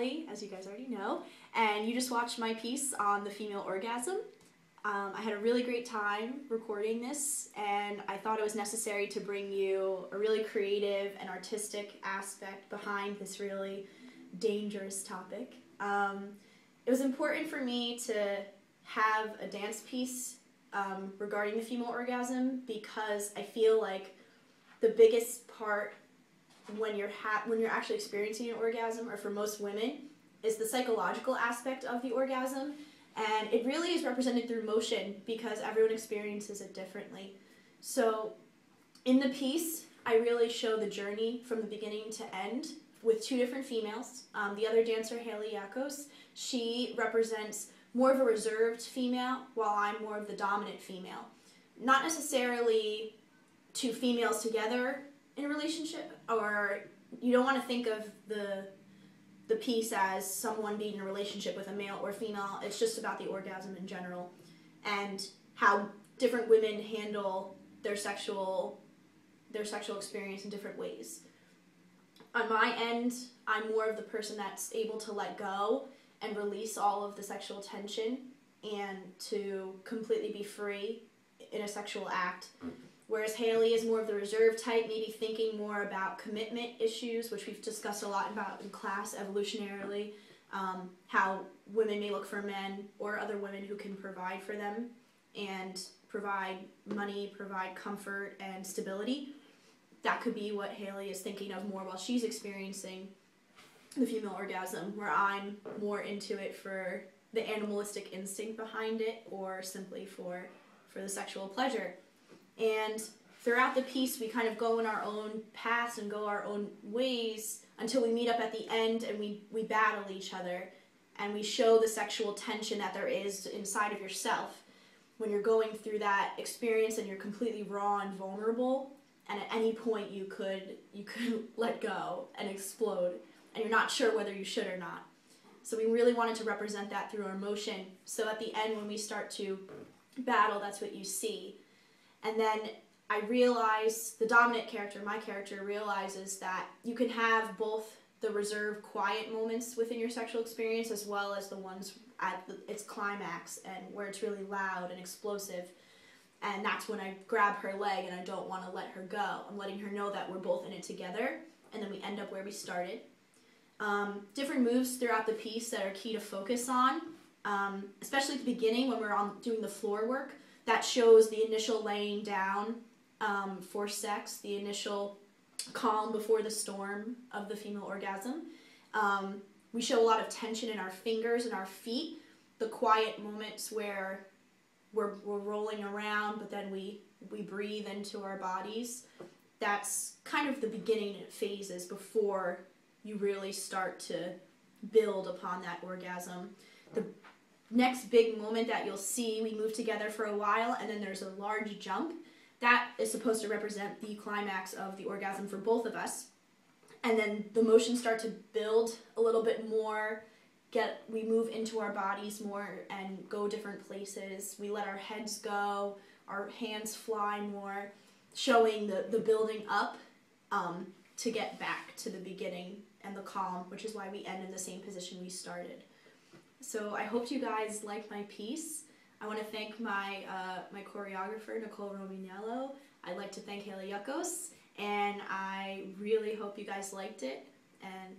Haley, as you guys already know, and you just watched my piece on the female orgasm. I had a really great time recording this, and I thought it was necessary to bring you a really creative and artistic aspect behind this really dangerous topic. It was important for me to have a dance piece regarding the female orgasm because I feel like the biggest part when you're actually experiencing an orgasm, or for most women, is the psychological aspect of the orgasm, and it really is represented through motion because everyone experiences it differently. So in the piece, I really show the journey from the beginning to end with two different females. The other dancer, Haley Yakos, she represents more of a reserved female, while I'm more of the dominant female. Not necessarily two females together in a relationship, or you don't want to think of the piece as someone being in a relationship with a male or female. It's just about the orgasm in general and how different women handle their sexual experience in different ways. On my end, I'm more of the person that's able to let go and release all of the sexual tension and to completely be free in a sexual act. Whereas Haley is more of the reserved type, maybe thinking more about commitment issues, which we've discussed a lot about in class evolutionarily, how women may look for men or other women who can provide for them and provide money, provide comfort and stability. That could be what Haley is thinking of more while she's experiencing the female orgasm, where I'm more into it for the animalistic instinct behind it or simply for the sexual pleasure. And throughout the piece, we kind of go in our own paths and go our own ways until we meet up at the end and we battle each other. And we show the sexual tension that there is inside of yourself when you're going through that experience and you're completely raw and vulnerable. And at any point you could let go and explode. And you're not sure whether you should or not. So we really wanted to represent that through our emotion. So at the end, when we start to battle, that's what you see. And then I realize, the dominant character, my character, realizes that you can have both the reserved, quiet moments within your sexual experience as well as the ones at its climax and where it's really loud and explosive. And that's when I grab her leg and I don't want to let her go. I'm letting her know that we're both in it together, and then we end up where we started. Different moves throughout the piece that are key to focus on, especially at the beginning when we're doing the floor work. That shows the initial laying down for sex, the initial calm before the storm of the female orgasm. We show a lot of tension in our fingers and our feet, the quiet moments where we're rolling around, but then we breathe into our bodies. That's kind of the beginning phases before you really start to build upon that orgasm. The next big moment that you'll see, we move together for a while, and then there's a large jump. That is supposed to represent the climax of the orgasm for both of us. And then the motions start to build a little bit more. We move into our bodies more and go different places. We let our heads go, our hands fly more, showing the building up to get back to the beginning and the calm, which is why we end in the same position we started. So I hope you guys liked my piece. I want to thank my choreographer, Nicole Romignello. I'd like to thank Haley Yakos, and I really hope you guys liked it. And